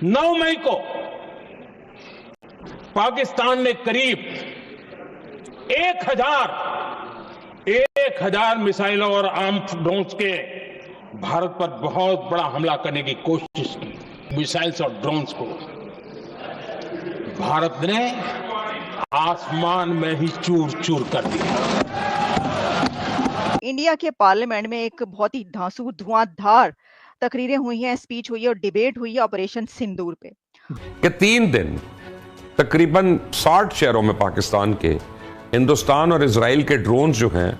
9 मई को पाकिस्तान ने करीब 1000 मिसाइलों और आर्म्स ड्रोन्स के भारत पर बहुत बड़ा हमला करने की कोशिश की। मिसाइल्स और ड्रोन्स को भारत ने आसमान में ही चूर चूर कर दिया। इंडिया के पार्लियामेंट में एक बहुत ही धांसू धुआंधार तकरीरें हुई हैं, स्पीच हुई है और डिबेट हुई है ऑपरेशन सिंदूर पे। कि 3 दिन तकरीबन 60 शहरों में पाकिस्तान के हिंदुस्तान और इजराइल के ड्रोन्स जो हैं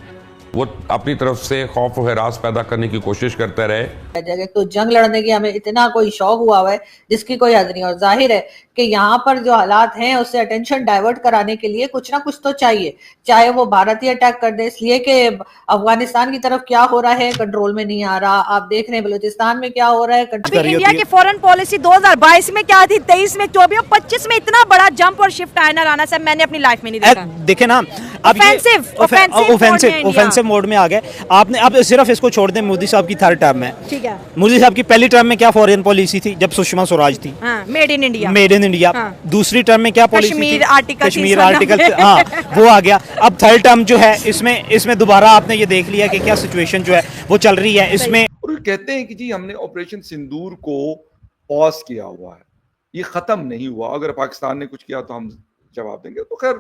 वो अपनी तरफ से खौफ और हरास पैदा करने की कोशिश करते रहे। जगह तो जंग लड़ने की हमें इतना कोई शौक हुआ है जिसकी कोई हद नहीं। और जाहिर है कि यहाँ पर जो हालात हैं उससे अटेंशन डाइवर्ट कराने के लिए कुछ ना कुछ तो चाहिए, चाहे वो भारत ही अटैक कर दे, इसलिए कि अफगानिस्तान की तरफ क्या हो रहा है कंट्रोल में नहीं आ रहा। आप देख रहे हैं बलूचिस्तान में क्या हो रहा है। इंडिया की फॉरेन पॉलिसी 2022 में क्या थी, 23 में, 24 और 25 में इतना बड़ा जंप और शिफ्ट आया ना राणा साहब, मैंने अपनी लाइफ में नहीं देखा। देखे ना, ऑफेंसिव मोड में आ गए आपने। अब सिर्फ इसको छोड़ दें, मोदी साहब की 3rd टर्म में, ठीक है, मोदी साहब की पहली टर्म में क्या फॉरेन पॉलिसी थी जब सुषमा स्वराज थी, मेड इन इंडिया, दूसरी टर्म में क्या पॉलिसी थी, कश्मीर आर्टिकल, हाँ वो आ गया। अब 3rd टर्म जो है इसमें दोबारा आपने ये देख लिया कि क्या सिचुएशन जो है वो चल रही है इसमें। और कहते हैं कि जी हमने ऑपरेशन सिंदूर को पॉज किया हुआ है, ये खत्म नहीं हुआ, अगर पाकिस्तान ने कुछ किया तो हम जवाब देंगे। तो खैर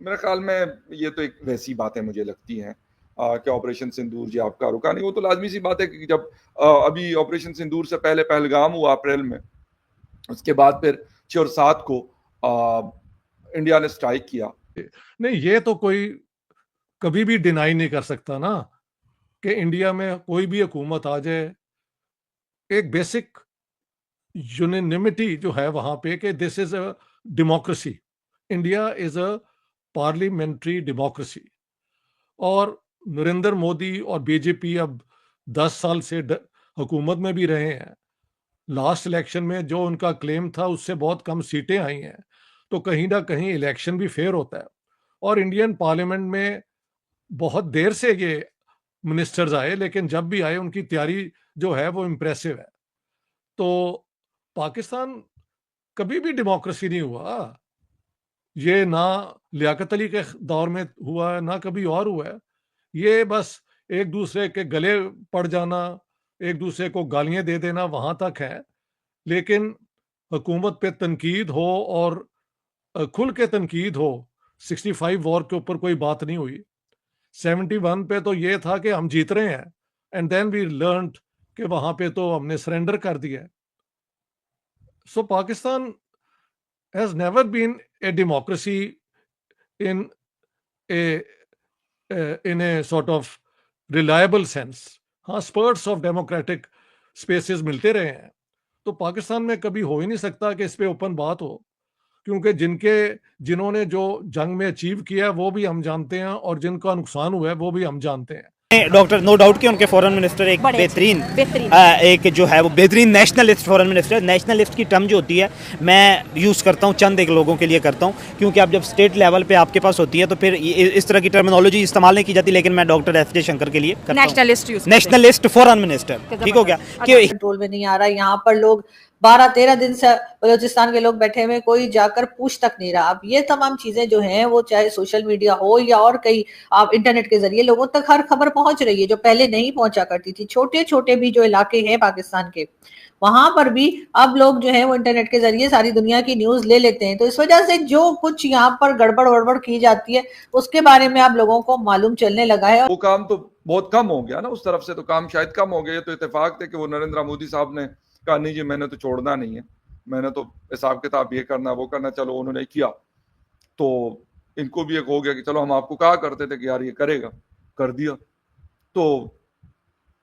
मेरे ख्याल में ये तो एक वैसी बातें मुझे लगती हैं कि ऑपरेशन सिंदूर जी आपका रुका नहीं। वो तो लाजमी सी बात है कि जब अभी ऑपरेशन सिंदूर से पहले पहलगाम हुआ अप्रैल में, उसके बाद फिर 6 और 7 को इंडिया ने स्ट्राइक किया। नहीं, ये तो कोई कभी भी डिनाई नहीं कर सकता ना कि इंडिया में कोई भी हुकूमत आ जाए, एक बेसिक यूनिनिमिटी जो है वहां पे कि this is a democracy, India is a parliamentary democracy. और नरेंद्र मोदी और बीजेपी अब 10 साल से हुकूमत में भी रहे हैं। लास्ट इलेक्शन में जो उनका क्लेम था उससे बहुत कम सीटें आई हैं, तो कहीं ना कहीं इलेक्शन भी फेयर होता है। और इंडियन पार्लियामेंट में बहुत देर से ये मिनिस्टर्स आए, लेकिन जब भी आए उनकी तैयारी जो है वो इम्प्रेसिव है। तो पाकिस्तान कभी भी डेमोक्रेसी नहीं हुआ, ये ना लियाकत अली के दौर में हुआ है ना कभी और हुआ है। ये बस एक दूसरे के गले पड़ जाना, एक दूसरे को गालियां दे देना, वहां तक है। लेकिन हुकूमत पे तनकीद हो और खुल के तनकीद हो, 65 वॉर के ऊपर कोई बात नहीं हुई। 71 पे तो ये था कि हम जीत रहे हैं, एंड देन वी लर्न कि वहां पे तो हमने सरेंडर कर दिया। सो Pakistan has never been a democracy in a sort of reliable sense. हाँ, spurts of democratic spaces मिलते रहे हैं, तो पाकिस्तान में कभी हो ही नहीं सकता कि इस पे ओपन बात हो, क्योंकि जिन्होंने जो जंग में अचीव किया वो भी हम जानते हैं और जिनका नुकसान हुआ है वो भी हम जानते हैं। डॉक्टर, नो डाउट कि उनके फॉरेन मिनिस्टर एक बेहतरीन एक जो है वो बेहतरीन नेशनलिस्ट फॉरेन मिनिस्टर। नेशनलिस्ट की टर्म जो होती है मैं यूज़ करता हूँ, चंद एक लोगों के लिए करता हूँ, क्योंकि आप जब स्टेट लेवल पे आपके पास होती है तो फिर इस तरह की टर्मिनोलॉजी इस्तेमाल नहीं की जाती। लेकिन मैं डॉक्टर एस जयशंकर के लिए नेशनलिस्ट फॉरेन मिनिस्टर, ठीक हो गया कि कंट्रोल में नहीं आ रहा। यहाँ पर लोग 12-13 दिन से बलूचिस्तान के लोग बैठे हुए, कोई जाकर पूछ तक नहीं रहा। अब ये तमाम चीजें जो हैं वो चाहे सोशल मीडिया हो या और कई आप इंटरनेट के जरिए लोगों तक हर खबर पहुंच रही है जो पहले नहीं पहुंचा करती थी। छोटे छोटे भी जो इलाके हैं पाकिस्तान के, वहां पर भी अब लोग जो है वो इंटरनेट के जरिए सारी दुनिया की न्यूज ले लेते हैं। तो इस वजह से जो कुछ यहाँ पर गड़बड़ वड़बड़ की जाती है उसके बारे में आप लोगों को मालूम चलने लगा है। वो काम तो बहुत कम हो गया ना, उस तरफ से तो काम शायद कम हो गया। तो इत्तेफाक थे कि वो नरेंद्र मोदी साहब ने कहा नहीं जी मैंने तो छोड़ना नहीं है, मैंने तो हिसाब किताब ये करना वो करना। चलो उन्होंने किया तो इनको भी एक हो गया कि चलो हम आपको कहा करते थे कि यार ये करेगा, कर दिया, तो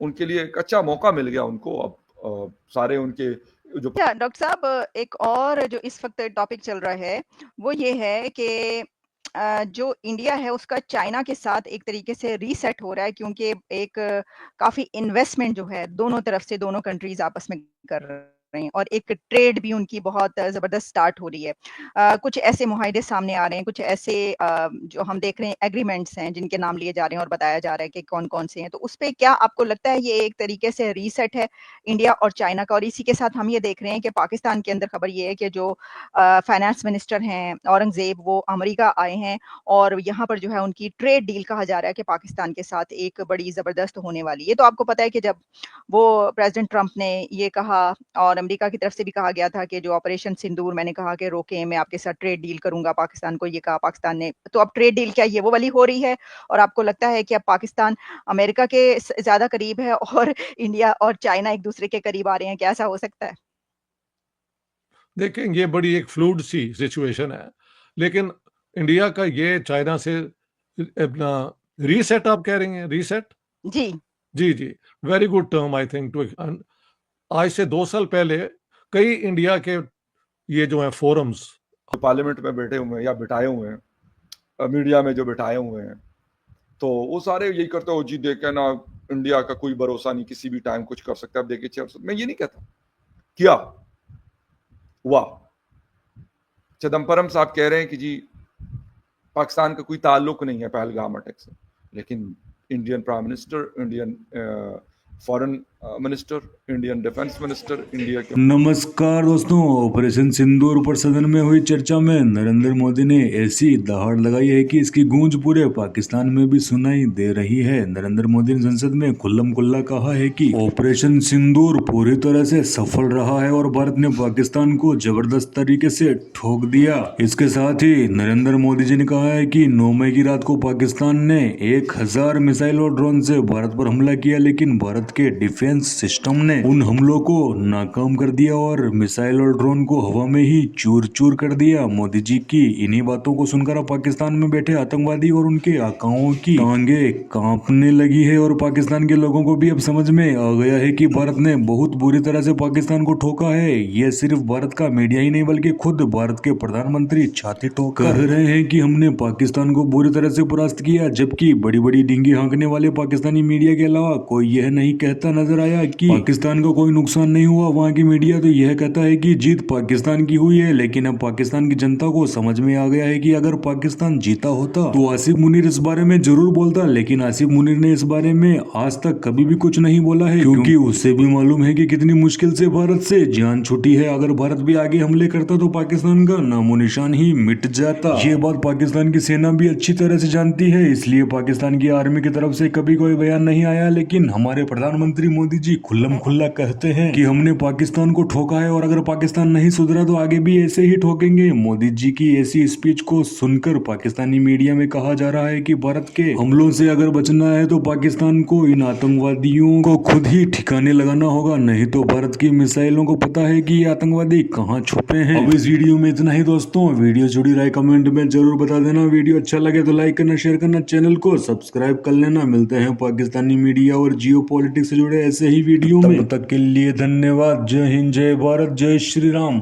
उनके लिए एक अच्छा मौका मिल गया उनको। अब सारे उनके जो डॉक्टर साहब, एक और जो इस वक्त टॉपिक चल रहा है वो ये है कि जो इंडिया है उसका चाइना के साथ एक तरीके से रीसेट हो रहा है, क्योंकि एक काफी इन्वेस्टमेंट जो है दोनों तरफ से दोनों कंट्रीज आपस में कर रहे हैं और एक ट्रेड भी उनकी बहुत ज़बरदस्त स्टार्ट हो रही है। कुछ ऐसे मुआहदे सामने आ रहे हैं, कुछ ऐसे जो हम देख रहे हैं एग्रीमेंट्स हैं जिनके नाम लिए जा रहे हैं और बताया जा रहा है कि कौन-कौन से हैं। तो उसपे क्या आपको लगता है ये एक तरीके से रीसेट है इंडिया और चाइना का? और इसी के साथ हम ये देख रहे हैं कि पाकिस्तान के अंदर खबर ये है कि जो फाइनेंस मिनिस्टर हैं औरंगज़ेब वो अमेरिका आए हैं और यहाँ पर जो है उनकी ट्रेड डील कहा जा रहा है कि पाकिस्तान के साथ एक बड़ी ज़बरदस्त होने वाली है। ये तो आपको पता है कि जब वो प्रेज़िडेंट ट्रंप ने ये कहा और अमेरिका की तरफ से भी कहा गया था कि जो ऑपरेशन सिंदूर मैंने कहा कि रोकें, मैं आपके साथ ट्रेड डील करूँगा, पाकिस्तान को ये कहा पाकिस्तान ने। तो अब ट्रेड डील क्या ये वो वाली हो रही है और आपको लगता है कि अब पाकिस्तान अमेरिका के ज़्यादा करीब है और इंडिया और चाइना एक-दूसरे के करीब आ रहे हैं, क्या ऐसा हो सकता है? देखें, ये बड़ी एक फ्लूइड सी सिचुएशन है, लेकिन इंडिया का ये चाइना से अपना रीसेट आप कह रही हैं, रीसेट? जी। जी, जी। Very good term I think to आज से 2 साल पहले कई इंडिया के ये जो हैं फोरम्स पार्लियामेंट में बैठे हुए हैं या बिठाए हुए हैं, मीडिया में जो बिठाए हुए हैं, तो वो सारे यही करते हो जी देखे ना इंडिया का कोई भरोसा नहीं, किसी भी टाइम कुछ कर सकता है। अब देखिए मैं ये नहीं कहता क्या हुआ। चिदम्बरम साहब कह रहे हैं कि जी पाकिस्तान का कोई ताल्लुक नहीं है पहलगाम अटैक से, लेकिन Indian prime minister, Indian foreign minister, Indian defence minister, India के नमस्कार दोस्तों, ऑपरेशन सिंदूर पर सदन में हुई चर्चा में नरेंद्र मोदी ने ऐसी दहाड़ लगाई है कि इसकी गूंज पूरे पाकिस्तान में भी सुनाई दे रही है। नरेंद्र मोदी ने संसद में खुल्लम खुल्ला कहा है कि ऑपरेशन सिंदूर पूरी तरह से सफल रहा है और भारत ने पाकिस्तान को जबरदस्त तरीके से ठोक दिया। इसके साथ ही नरेंद्र मोदी जी ने कहा है कि 9 मई की रात को पाकिस्तान ने 1000 मिसाइल और ड्रोन से भारत पर हमला किया, लेकिन भारत के डिफेंस सिस्टम ने उन हमलों को नाकाम कर दिया और मिसाइल और ड्रोन को हवा में ही चूर चूर कर दिया। मोदी जी की इन्हीं बातों को सुनकर अब पाकिस्तान में बैठे आतंकवादी और उनके आकाओं की टांगे कांपने लगी है और पाकिस्तान के लोगों को भी अब समझ में आ गया है कि भारत ने बहुत बुरी तरह से पाकिस्तान को ठोका है। यह सिर्फ भारत का मीडिया ही नहीं बल्कि खुद भारत के प्रधानमंत्री छाती ठोक कह रहे हैं कि हमने पाकिस्तान को बुरी तरह से परास्त किया, जबकि बड़ी बड़ी डिंगी हाँकने वाले पाकिस्तानी मीडिया के अलावा कोई यह नहीं कहता नजर आया कि पाकिस्तान को कोई नुकसान नहीं हुआ। वहाँ की मीडिया तो यह कहता है कि जीत पाकिस्तान की हुई है, लेकिन अब पाकिस्तान की जनता को समझ में आ गया है कि अगर पाकिस्तान जीता होता तो आसिफ मुनीर इस बारे में जरूर बोलता, लेकिन आसिफ मुनीर ने इस बारे में आज तक कभी भी कुछ नहीं बोला है, क्योंकि उससे भी मालूम है कि कितनी मुश्किल से भारत से जान छूटी है। अगर भारत भी आगे हमले करता तो पाकिस्तान का नामो निशान ही मिट जाता। ये बात पाकिस्तान की सेना भी अच्छी तरह से जानती है, इसलिए पाकिस्तान की आर्मी की तरफ से कभी कोई बयान नहीं आया, लेकिन हमारे प्रधानमंत्री मोदी जी खुल्लम खुल्ला कहते हैं कि हमने पाकिस्तान को ठोका है और अगर पाकिस्तान नहीं सुधरा तो आगे भी ऐसे ही ठोकेंगे। मोदी जी की ऐसी स्पीच को सुनकर पाकिस्तानी मीडिया में कहा जा रहा है कि भारत के हमलों से अगर बचना है तो पाकिस्तान को इन आतंकवादियों को खुद ही ठिकाने लगाना होगा, नहीं तो भारत की मिसाइलों को पता है कि ये आतंकवादी कहाँ छुपे हैं। अब इस वीडियो में इतना ही दोस्तों, वीडियो जुड़ी राय कमेंट में जरूर बता देना। वीडियो अच्छा लगे तो लाइक करना, शेयर करना, चैनल को सब्सक्राइब कर लेना। मिलते हैं पाकिस्तानी मीडिया और जियो पॉलिटिक्स से जुड़े ऐसे ही वीडियो में। तब तक के लिए धन्यवाद। जय हिंद, जय भारत, जय श्री राम।